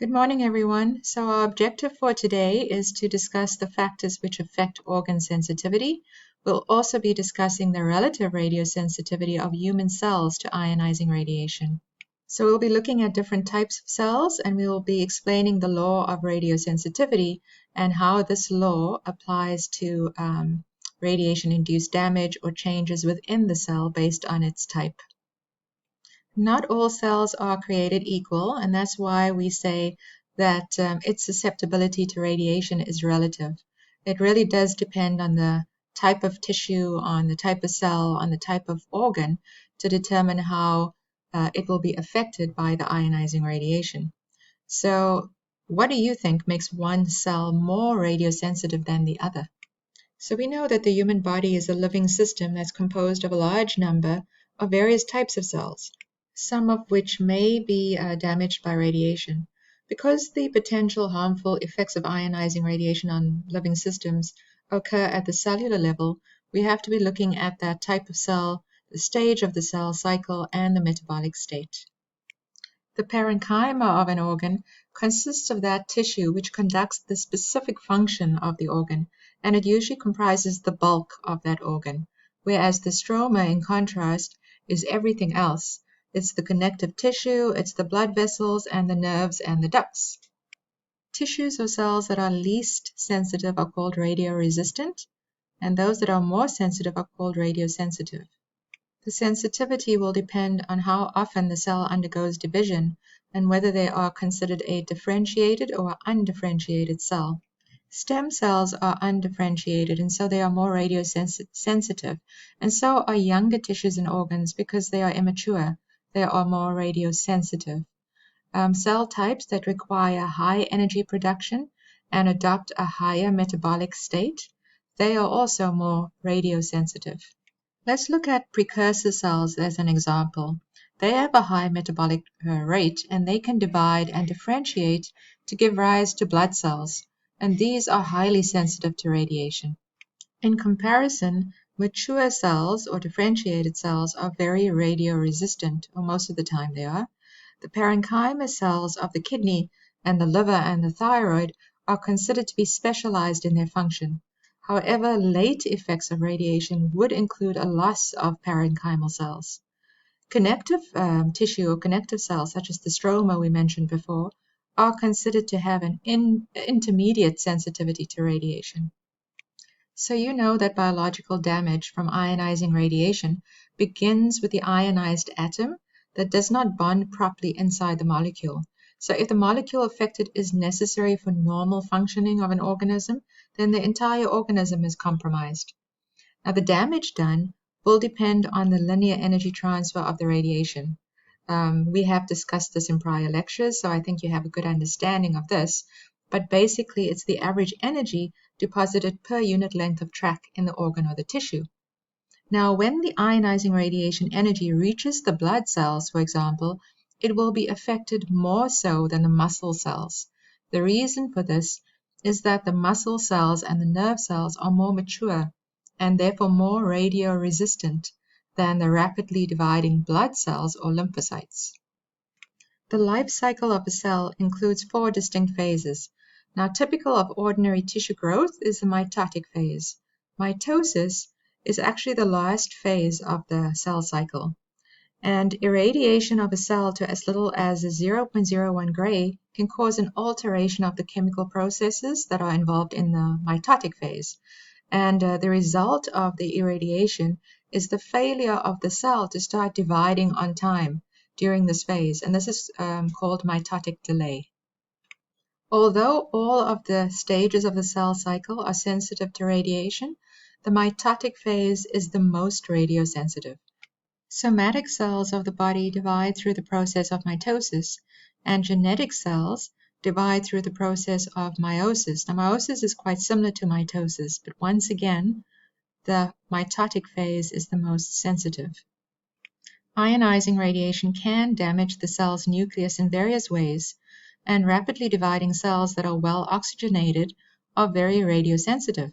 Good morning, everyone. So our objective for today is to discuss the factors which affect organ sensitivity. We'll also be discussing the relative radiosensitivity of human cells to ionizing radiation. So we'll be looking at different types of cells, and we will be explaining the law of radiosensitivity and how this law applies to radiation-induced damage or changes within the cell based on its type. Not all cells are created equal, and that's why we say that its susceptibility to radiation is relative. It really does depend on the type of tissue, on the type of cell, on the type of organ to determine how it will be affected by the ionizing radiation. So, what do you think makes one cell more radiosensitive than the other? So we know that the human body is a living system that's composed of a large number of various types of cells, some of which may be damaged by radiation. Because the potential harmful effects of ionizing radiation on living systems occur at the cellular level, we have to be looking at that type of cell, the stage of the cell cycle, and the metabolic state. The parenchyma of an organ consists of that tissue which conducts the specific function of the organ, and it usually comprises the bulk of that organ, whereas the stroma, in contrast, is everything else. It's the connective tissue, it's the blood vessels, and the nerves and the ducts. Tissues or cells that are least sensitive are called radioresistant, and those that are more sensitive are called radiosensitive. The sensitivity will depend on how often the cell undergoes division and whether they are considered a differentiated or undifferentiated cell. Stem cells are undifferentiated, and so they are more radiosensitive, and so are younger tissues and organs because they are immature. They are more radiosensitive. Cell types that require high energy production and adopt a higher metabolic state, they are also more radiosensitive. Let's look at precursor cells as an example. They have a high metabolic rate, and they can divide and differentiate to give rise to blood cells, and these are highly sensitive to radiation. In comparison, mature cells or differentiated cells are very radioresistant, or most of the time they are. The parenchyma cells of the kidney and the liver and the thyroid are considered to be specialized in their function. However, late effects of radiation would include a loss of parenchymal cells. Connective tissue or connective cells, such as the stroma we mentioned before, are considered to have an intermediate sensitivity to radiation. So you know that biological damage from ionizing radiation begins with the ionized atom that does not bond properly inside the molecule. So if the molecule affected is necessary for normal functioning of an organism, then the entire organism is compromised. Now the damage done will depend on the linear energy transfer of the radiation. We have discussed this in prior lectures, so I think you have a good understanding of this. But basically, it's the average energy deposited per unit length of track in the organ or the tissue. Now, when the ionizing radiation energy reaches the blood cells, for example, it will be affected more so than the muscle cells. The reason for this is that the muscle cells and the nerve cells are more mature and therefore more radioresistant than the rapidly dividing blood cells or lymphocytes. The life cycle of a cell includes 4 distinct phases. Now, typical of ordinary tissue growth is the mitotic phase. Mitosis is actually the last phase of the cell cycle. And irradiation of a cell to as little as 0.01 gray can cause an alteration of the chemical processes that are involved in the mitotic phase. And the result of the irradiation is the failure of the cell to start dividing on time during this phase, and this is called mitotic delay. Although all of the stages of the cell cycle are sensitive to radiation, the mitotic phase is the most radiosensitive. Somatic cells of the body divide through the process of mitosis, and genetic cells divide through the process of meiosis. Now, meiosis is quite similar to mitosis, but once again, the mitotic phase is the most sensitive. Ionizing radiation can damage the cell's nucleus in various ways, and rapidly dividing cells that are well oxygenated are very radiosensitive.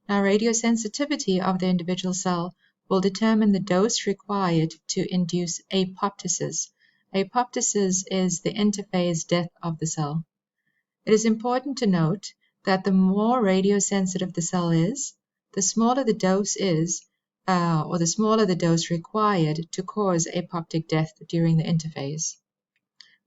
Now, radiosensitivity of the individual cell will determine the dose required to induce apoptosis. Apoptosis is the interphase death of the cell. It is important to note that the more radiosensitive the cell is, the smaller the dose is, or the smaller the dose required to cause apoptic death during the interphase.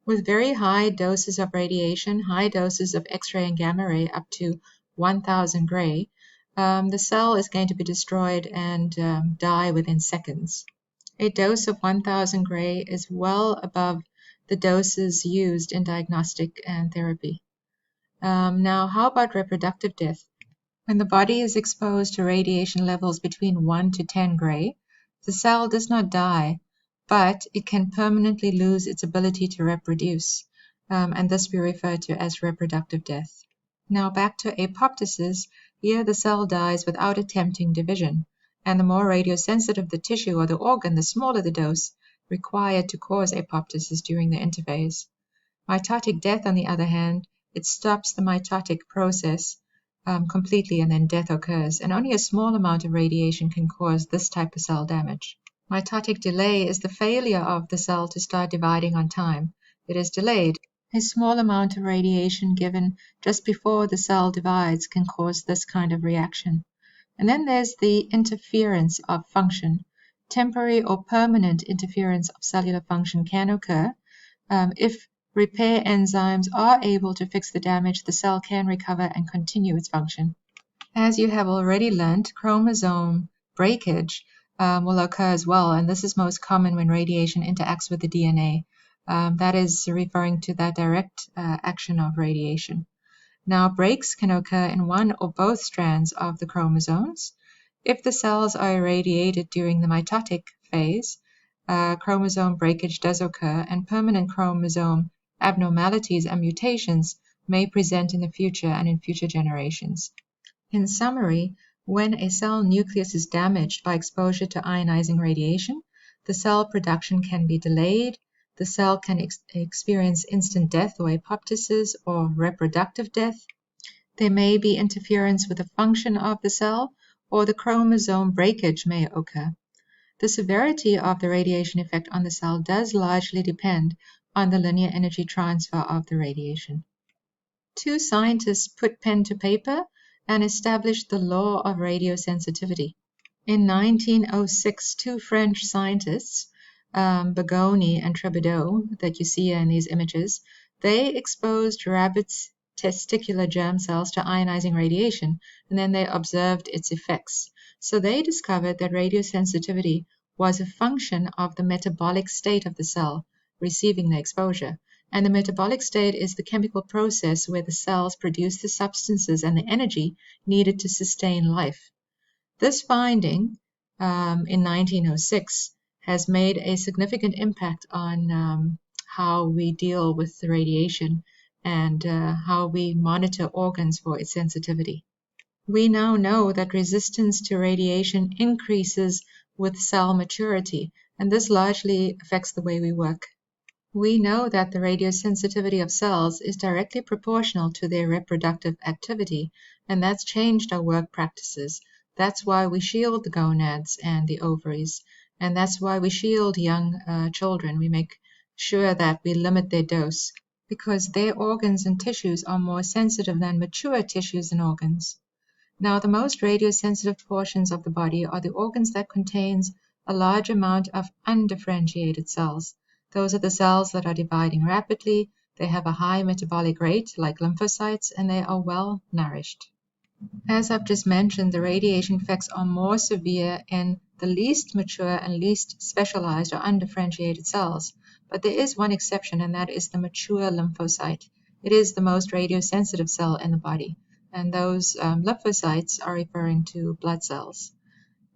With very high doses of radiation, high doses of X-ray and gamma ray up to 1000 gray, the cell is going to be destroyed and die within seconds. A dose of 1000 gray is well above the doses used in diagnostic and therapy. Now, how about reproductive death? When the body is exposed to radiation levels between 1 to 10 gray, the cell does not die, but it can permanently lose its ability to reproduce, and this we refer to as reproductive death. Now back to apoptosis. Here the cell dies without attempting division, and the more radiosensitive the tissue or the organ, the smaller the dose required to cause apoptosis during the interphase. Mitotic death, on the other hand, it stops the mitotic process completely and then death occurs, and only a small amount of radiation can cause this type of cell damage. Mitotic delay is the failure of the cell to start dividing on time. It is delayed. A small amount of radiation given just before the cell divides can cause this kind of reaction. And then there's the interference of function. Temporary or permanent interference of cellular function can occur. If repair enzymes are able to fix the damage, the cell can recover and continue its function. As you have already learned, chromosome breakage will occur as well, and this is most common when radiation interacts with the DNA. That is referring to that direct action of radiation. Now, breaks can occur in one or both strands of the chromosomes. If the cells are irradiated during the mitotic phase, chromosome breakage does occur, and permanent chromosome abnormalities and mutations may present in the future and in future generations. In summary, when a cell nucleus is damaged by exposure to ionizing radiation, the cell production can be delayed, the cell can experience instant death or apoptosis or reproductive death. There may be interference with the function of the cell, or the chromosome breakage may occur. The severity of the radiation effect on the cell does largely depend on the linear energy transfer of the radiation. Two scientists put pen to paper and established the law of radiosensitivity. In 1906, two French scientists, Begoni and Trebideau, that you see here in these images, they exposed rabbits' testicular germ cells to ionizing radiation, and then they observed its effects. So they discovered that radiosensitivity was a function of the metabolic state of the cell receiving the exposure. And the metabolic state is the chemical process where the cells produce the substances and the energy needed to sustain life. This finding in 1906 has made a significant impact on how we deal with the radiation and how we monitor organs for its sensitivity. We now know that resistance to radiation increases with cell maturity, and this largely affects the way we work. We know that the radiosensitivity of cells is directly proportional to their reproductive activity, and that's changed our work practices. That's why we shield the gonads and the ovaries, and that's why we shield young children. We make sure that we limit their dose, because their organs and tissues are more sensitive than mature tissues and organs. Now, the most radiosensitive portions of the body are the organs that contains a large amount of undifferentiated cells. Those are the cells that are dividing rapidly, they have a high metabolic rate, like lymphocytes, and they are well nourished. As I've just mentioned, the radiation effects are more severe in the least mature and least specialized or undifferentiated cells. But there is one exception, and that is the mature lymphocyte. It is the most radiosensitive cell in the body, and those lymphocytes are referring to blood cells.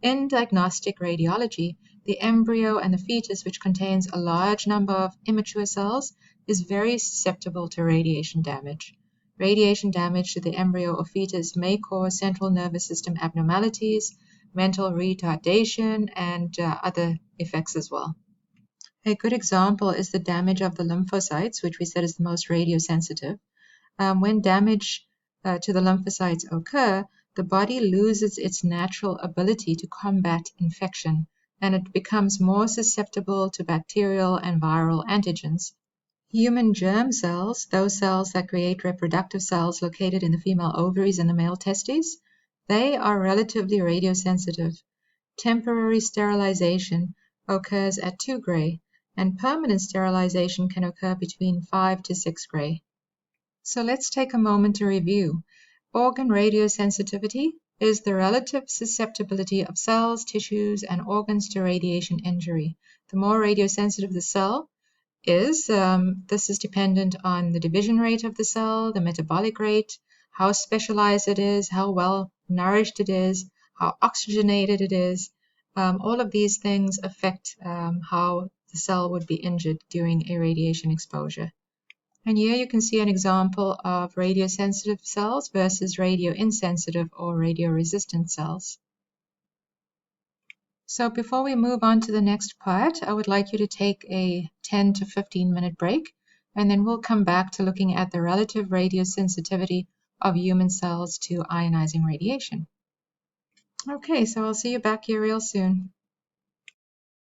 In diagnostic radiology, the embryo and the fetus, which contains a large number of immature cells, is very susceptible to radiation damage. Radiation damage to the embryo or fetus may cause central nervous system abnormalities, mental retardation, and other effects as well. A good example is the damage of the lymphocytes, which we said is the most radiosensitive. When damage to the lymphocytes occur, the body loses its natural ability to combat infection, and it becomes more susceptible to bacterial and viral antigens. Human germ cells, those cells that create reproductive cells located in the female ovaries and the male testes, they are relatively radiosensitive. Temporary sterilization occurs at 2 gray, and permanent sterilization can occur between 5 to 6 gray. So let's take a moment to review. Organ radiosensitivity is the relative susceptibility of cells, tissues, and organs to radiation injury. The more radiosensitive the cell is, this is dependent on the division rate of the cell, the metabolic rate, how specialized it is, how well nourished it is, how oxygenated it is. All of these things affect how the cell would be injured during a radiation exposure. And here you can see an example of radiosensitive cells versus radioinsensitive or radioresistant cells. So before we move on to the next part, I would like you to take a 10 to 15-minute break, and then we'll come back to looking at the relative radiosensitivity of human cells to ionizing radiation. Okay, so I'll see you back here real soon.